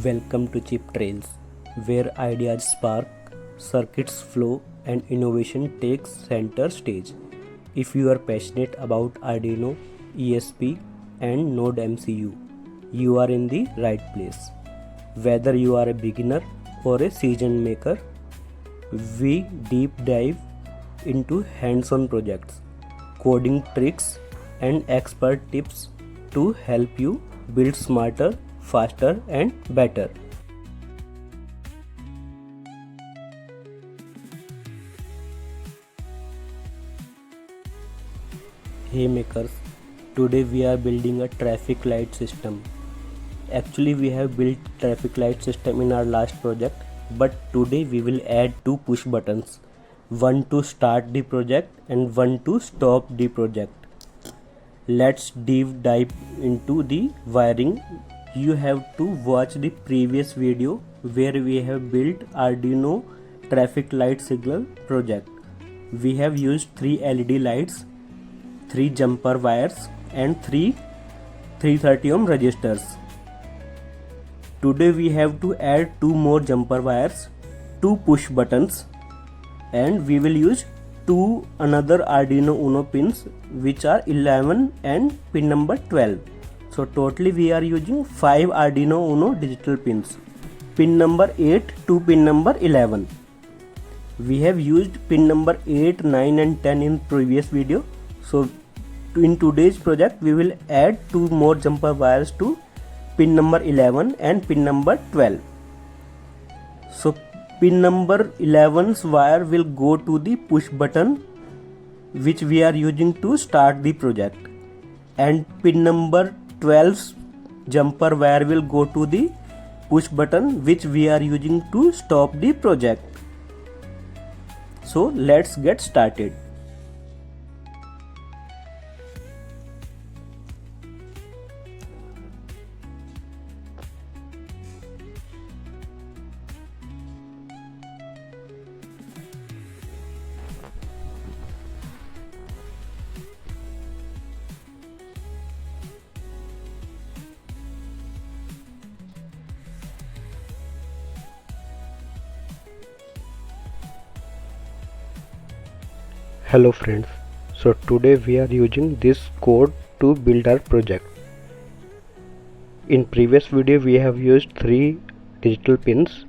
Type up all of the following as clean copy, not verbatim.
Welcome to ChipTrails, where ideas spark, circuits flow, and innovation takes center stage. If you are passionate about Arduino, ESP, and Node MCU, you are in the right place. Whether you are a beginner or a seasoned maker, we deep dive into hands-on projects, coding tricks, and expert tips to help you build smarter, faster, and better. Hey makers, today we are building a traffic light system. Actually, we have built traffic light system in our last project, but today we will add two push buttons, one to start the project and one to stop the project. Let's deep dive into the wiring. You have to watch the previous video where we have built Arduino traffic light signal project. We have used 3 LED lights, 3 jumper wires and 3 330 ohm resistors. Today we have to add 2 more jumper wires, 2 push buttons, and we will use 2 another Arduino Uno pins which are 11 and pin number 12. So totally we are using 5 Arduino Uno digital pins. Pin number 8 to pin number 11. We have used pin number 8, 9 and 10 in previous video. So in today's project we will add 2 more jumper wires to pin number 11 and pin number 12. So pin number 11's wire will go to the push button which we are using to start the project, and pin number 12's jumper wire will go to the push button which we are using to stop the project. So let's get started. Hello friends, so today we are using this code to build our project. In previous video we have used 3 digital pins,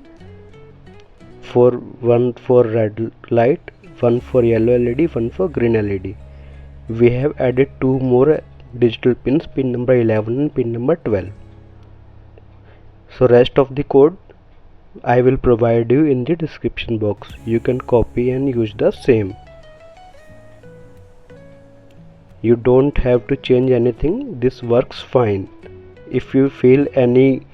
one for red light, one for yellow LED, one for green LED. We have added 2 more digital pins, pin number 11 and pin number 12. So rest of the code I will provide you in the description box. You can copy and use the same. You don't have to change anything, this works fine. If you feel any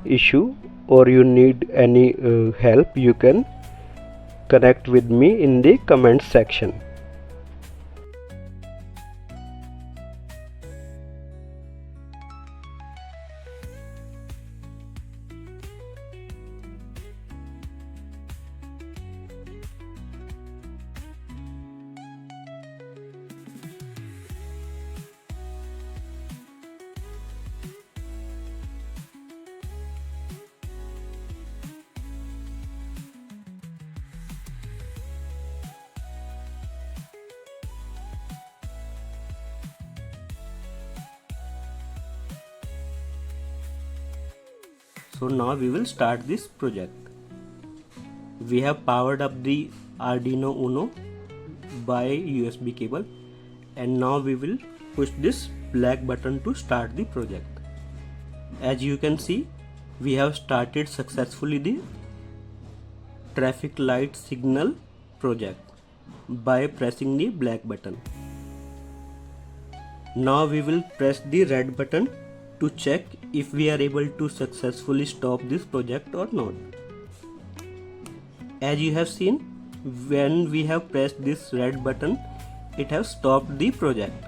issue or you need any help, you can connect with me in the comment section. So now we will start this project. We have powered up the Arduino Uno by USB cable, and now we will push this black button to start the project. As you can see, we have started successfully the traffic light signal project by pressing the black button. Now we will press the red button to check if we are able to successfully stop this project or not. As you have seen, when we have pressed this red button, it has stopped the project.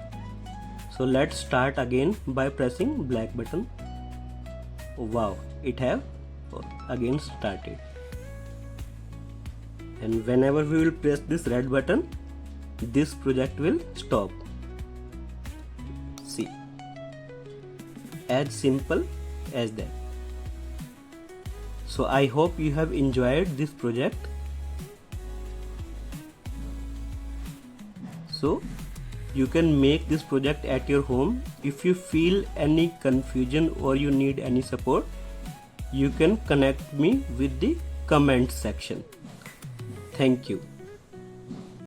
So let's start again by pressing black button. Wow, it have again started. And whenever we will press this red button, this project will stop. See, as simple as that. So I hope you have enjoyed this project. So you can make this project at your home. If you feel any confusion or you need any support, you can connect me with the comment section. Thank you.